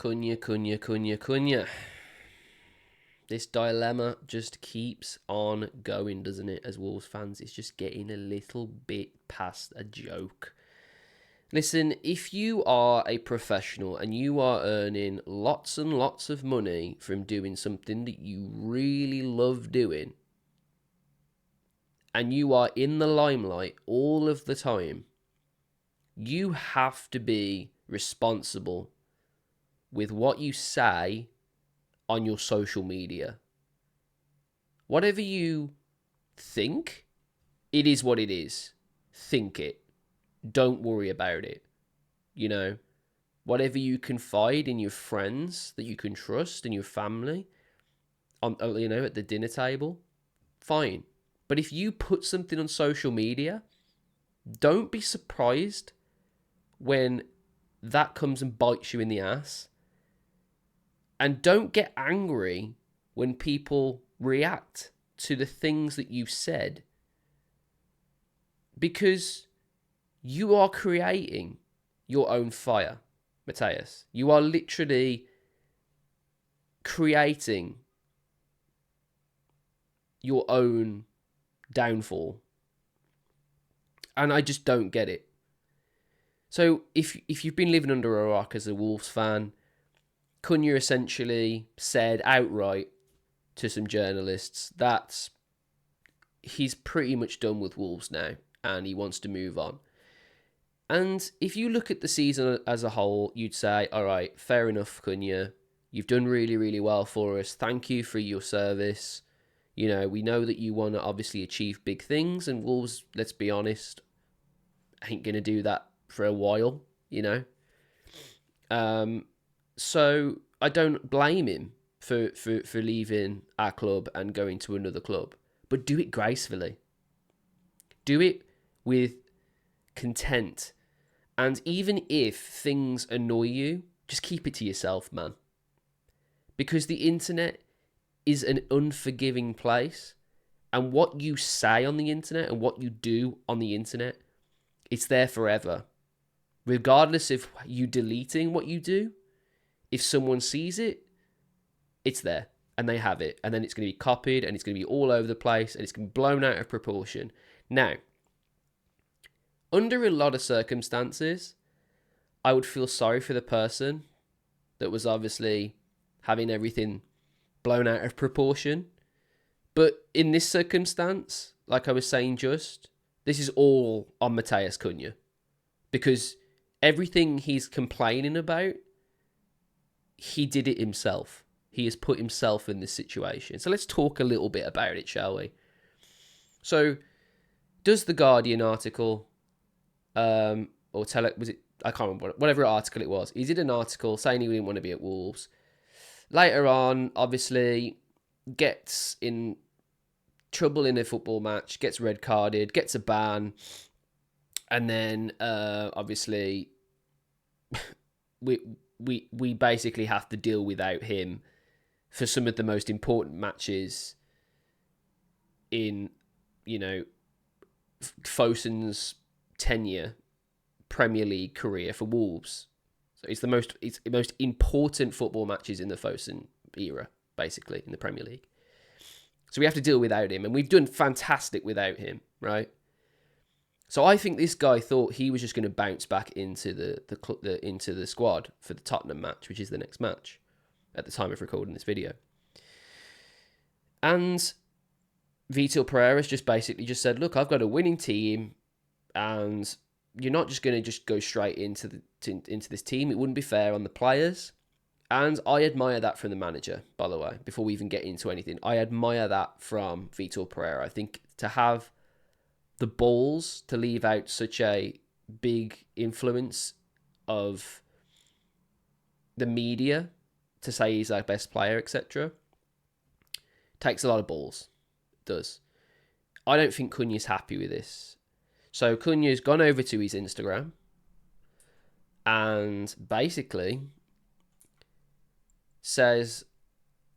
Cunha. This dilemma just keeps on going, doesn't it? As Wolves fans, it's just getting a little bit past a joke. Listen, if you are a professional and you are earning lots and lots of money from doing something that you really love doing, and you are in the limelight all of the time, you have to be responsible with what you say on your social media. Whatever you think, it is what it is. Think it. Don't worry about it. You know, whatever you confide in your friends that you can trust, in your family, on at the dinner table, fine. But if you put something on social media, don't be surprised when that comes and bites you in the ass. And don't get angry when people react to the things that you've said, because you are creating your own fire, Matheus. You are literally creating your own downfall. And I just don't get it. So if you've been living under a rock as a Wolves fan, Cunha essentially said outright to some journalists that he's pretty much done with Wolves now and he wants to move on. And if you look at the season as a whole, you'd say, all right, fair enough, Cunha. You've done really, really well for us. Thank you for your service. You know, we know that you want to obviously achieve big things, and Wolves, let's be honest, ain't going to do that for a while, you know. So I don't blame him for leaving our club and going to another club. But do it gracefully. Do it with content. And even if things annoy you, just keep it to yourself, man. Because the internet is an unforgiving place. And what you say on the internet and what you do on the internet, it's there forever. Regardless of you deleting what you do, if someone sees it, it's there and they have it. And then it's going to be copied and it's going to be all over the place and it's going to be blown out of proportion. Now, under a lot of circumstances, I would feel sorry for the person that was obviously having everything blown out of proportion. But in this circumstance, like I was saying this is all on Matheus Cunha. Because everything he's complaining about, he did it himself. He has put himself in this situation. So let's talk a little bit about it, shall we? So, does the Guardian article, I can't remember, whatever article it was. He did an article saying he didn't want to be at Wolves. Later on, obviously, gets in trouble in a football match, gets red carded, gets a ban, and then obviously we basically have to deal without him for some of the most important matches in, you know, Fosun's tenure Premier League career for Wolves. So it's the most important football matches in the Fosun era, basically, in the Premier League. So we have to deal without him, and we've done fantastic without him, right? So I think this guy thought he was just going to bounce back into the squad for the Tottenham match, which is the next match at the time of recording this video. And Vitor Pereira's just basically said, look, I've got a winning team, and you're not just going to just go straight into this team. It wouldn't be fair on the players. And I admire that from the manager, by the way, before we even get into anything. I admire that from Vitor Pereira. I think to have the balls to leave out such a big influence of the media to say he's our best player, etc., takes a lot of balls. It does. I don't think Cunha's happy with this. So Cunha's gone over to his Instagram and basically says,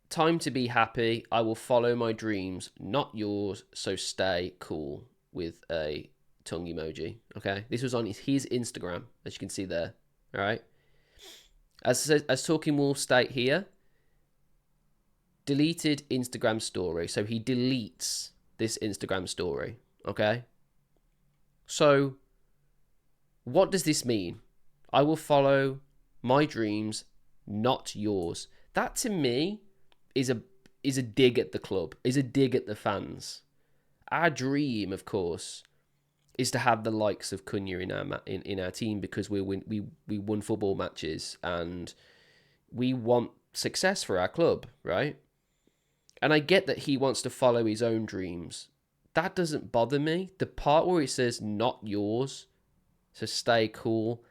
time to be happy. I will follow my dreams, not yours, so stay cool, with a tongue emoji. Okay, this was on his Instagram, as you can see there. All right, As Talking Wolves state here, deleted Instagram story. So he deletes this Instagram story. Okay. So what does this mean? I will follow my dreams, not yours. That to me is a dig at the club, is a dig at the fans. Our dream, of course, is to have the likes of Cunha in our team, because we won football matches and we want success for our club, right? And I get that he wants to follow his own dreams. That doesn't bother me. The part where it says not yours, so stay cool,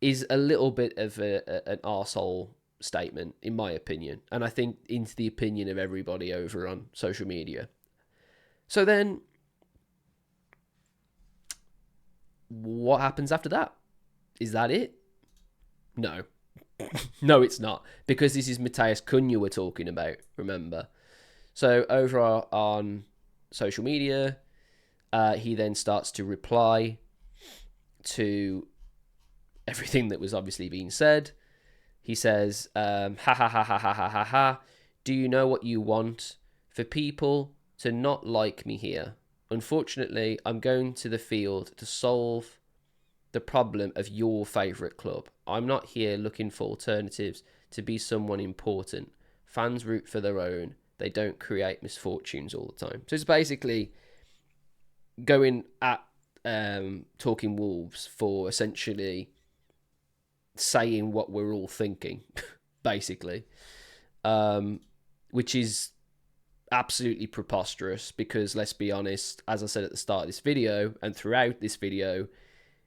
is a little bit of an arsehole statement, in my opinion. And I think into the opinion of everybody over on social media. So then, what happens after that? Is that it? No. No, it's not. Because this is Matheus Cunha we're talking about, remember. So over on social media, he then starts to reply to everything that was obviously being said. He says, ha ha ha ha ha ha ha ha. Do you know what you want? For people to not like me here. Unfortunately, I'm going to the field to solve the problem of your favourite club. I'm not here looking for alternatives to be someone important. Fans root for their own. They don't create misfortunes all the time. So it's basically going at Talking Wolves for essentially saying what we're all thinking, basically, which is absolutely preposterous, because let's be honest, as I said at the start of this video and throughout this video,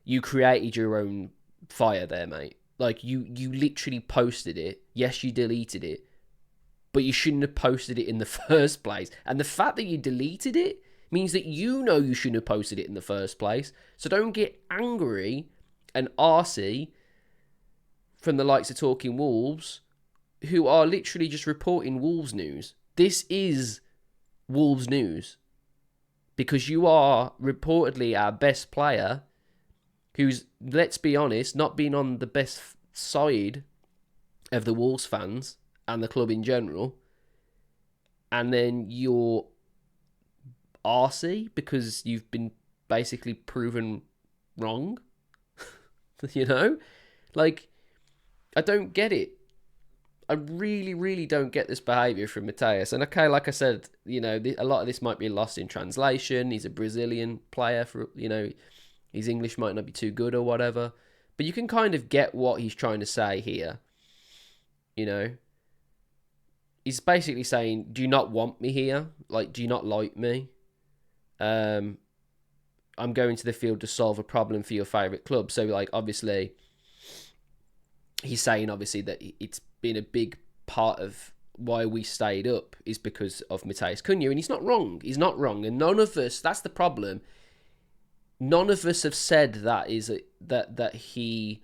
you created your own fire there, mate. Like, you literally posted it. Yes, you deleted it, but you shouldn't have posted it in the first place. And the fact that you deleted it means that you know you shouldn't have posted it in the first place. So don't get angry and arsey from the likes of Talking Wolves, who are literally just reporting Wolves news. This is Wolves news, because you are reportedly our best player, who's, let's be honest, not been on the best side of the Wolves fans and the club in general. And then you're arsey because you've been basically proven wrong. You know? Like, I don't get it. I really, really don't get this behaviour from Matheus. And okay, like I said, you know, a lot of this might be lost in translation. He's a Brazilian player, for, you know, his English might not be too good or whatever. But you can kind of get what he's trying to say here. You know? He's basically saying, do you not want me here? Like, do you not like me? I'm going to the field to solve a problem for your favourite club. So, like, obviously, he's saying, obviously, that it's been a big part of why we stayed up is because of Matheus Cunha. And he's not wrong. He's not wrong. And none of us, that's the problem. None of us have said that he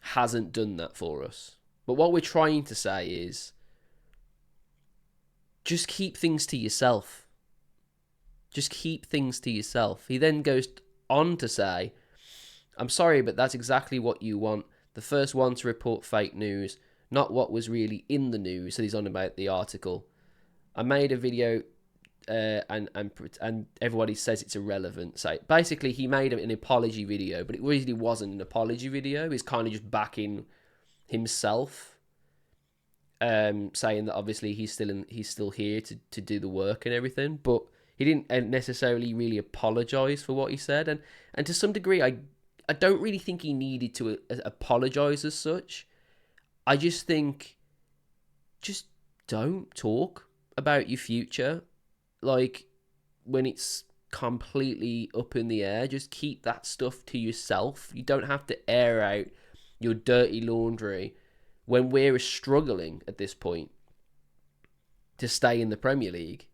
hasn't done that for us. But what we're trying to say is, just keep things to yourself. Just keep things to yourself. He then goes on to say, I'm sorry, but that's exactly what you want. The first one to report fake news, not what was really in the news. So he's on about the article. I made a video and everybody says it's irrelevant. So basically he made an apology video, but it really wasn't an apology video. He's kind of just backing himself. Saying that obviously he's still here to do the work and everything, but he didn't necessarily really apologise for what he said, and to some degree I don't really think he needed to apologise as such. I just think, just don't talk about your future, like, when it's completely up in the air. Just keep that stuff to yourself. You don't have to air out your dirty laundry when we're struggling at this point to stay in the Premier League.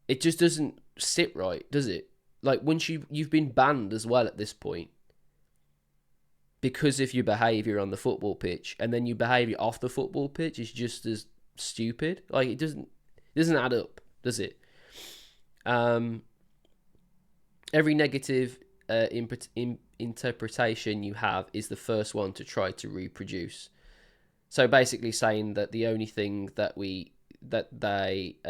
It just doesn't sit right, does it? Like, once you've been banned as well at this point because of your behaviour on the football pitch, and then your behaviour off the football pitch is just as stupid. Like, it doesn't add up, does it? Every negative interpretation you have is the first one to try to reproduce. So basically saying that the only thing that they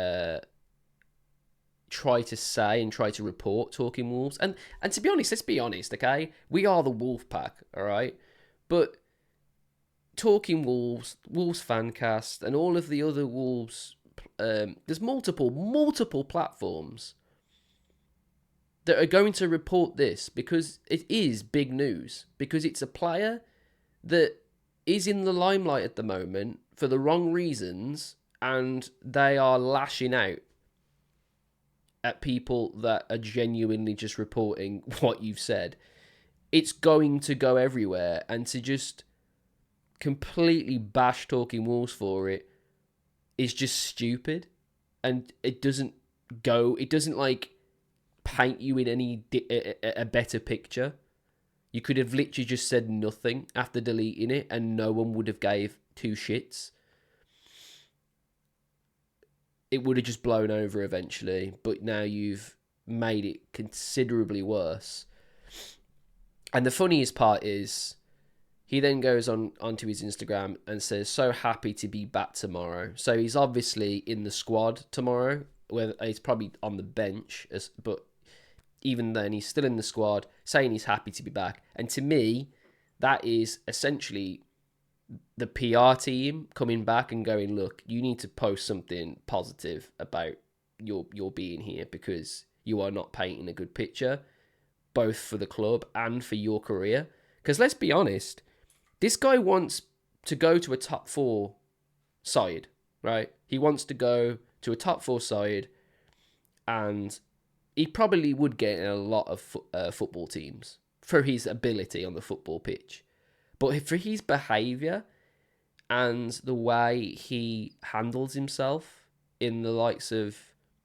try to say and try to report Talking Wolves, and to be honest, let's be honest, okay? We are the Wolfpack, all right? But Talking Wolves, Wolves Fancast, and all of the other Wolves, there's multiple platforms that are going to report this because it is big news, because it's a player that is in the limelight at the moment for the wrong reasons, and they are lashing out at people that are genuinely just reporting what you've said. It's going to go everywhere, and to just completely bash Talking Wolves for it is just stupid, and it doesn't like paint you in a better picture. You could have literally just said nothing after deleting it and no one would have gave two shits. It would have just blown over eventually, but now you've made it considerably worse. And the funniest part is he then goes onto his Instagram and says, "So happy to be back tomorrow." So he's obviously in the squad tomorrow, where he's probably on the bench, but even then he's still in the squad, saying he's happy to be back. And to me, that is essentially the PR team coming back and going, "Look, you need to post something positive about your being here, because you are not painting a good picture, both for the club and for your career." Because let's be honest, this guy wants to go to a top 4 side, right? He wants to go to a top 4 side, and he probably would get in a lot of football teams for his ability on the football pitch. But for his behaviour and the way he handles himself in the likes of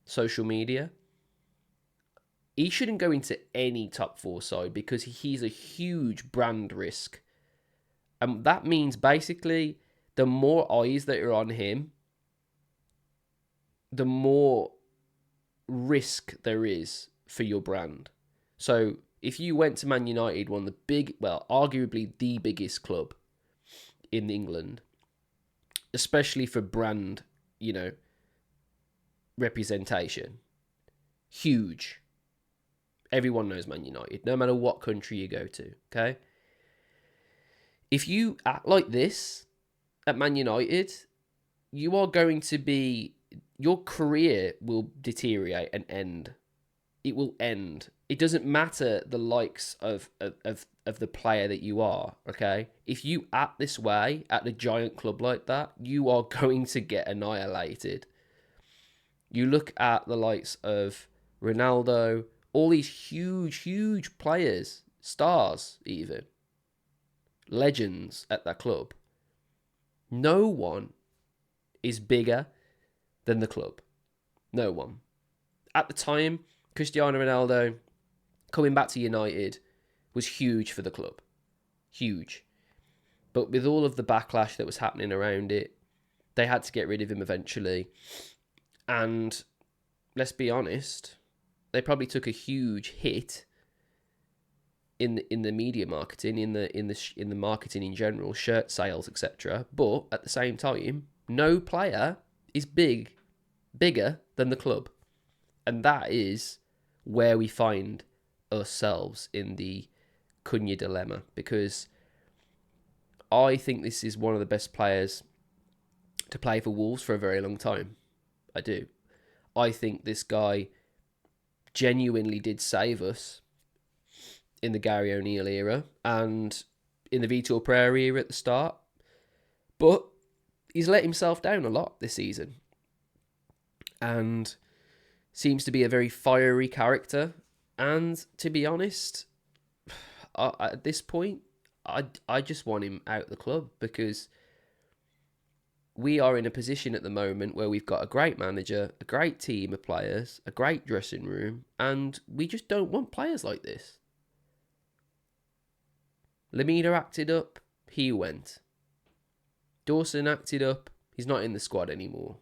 social media, he shouldn't go into any top 4 side, because he's a huge brand risk. And that means basically the more eyes that are on him, the more risk there is for your brand. So if you went to Man United, one of the arguably the biggest club in England, especially for brand, representation, huge. Everyone knows Man United, no matter what country you go to, okay? If you act like this at Man United, you are going to be... your career will deteriorate and end. It will end. It doesn't matter the likes of the player that you are, okay? If you act this way at a giant club like that, you are going to get annihilated. You look at the likes of Ronaldo, all these huge players, stars even, legends at that club. No one is bigger than the club. No one. At the time, Cristiano Ronaldo coming back to United was huge for the club. Huge. But with all of the backlash that was happening around it, they had to get rid of him eventually. And let's be honest, they probably took a huge hit in the media marketing, in the marketing in general, shirt sales, etc. But at the same time, no player is bigger than the club. And that is where we find ourselves in the Cunha dilemma, because I think this is one of the best players to play for Wolves for a very long time. I do. I think this guy genuinely did save us in the Gary O'Neill era and in the Vitor Pereira era at the start. But he's let himself down a lot this season. And seems to be a very fiery character. And to be honest, at this point, I just want him out of the club, because we are in a position at the moment where we've got a great manager, a great team of players, a great dressing room, and we just don't want players like this. Lemina acted up, he went. Dawson acted up, he's not in the squad anymore.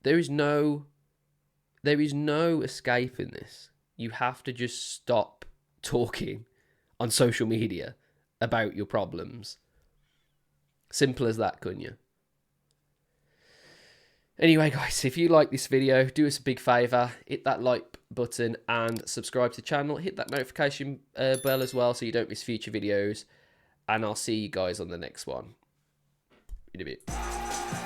There is no escaping this. You have to just stop talking on social media about your problems. Simple as that, Cunha. Anyway, guys, if you like this video, do us a big favour. Hit that like button and subscribe to the channel. Hit that notification bell as well so you don't miss future videos. And I'll see you guys on the next one in a bit.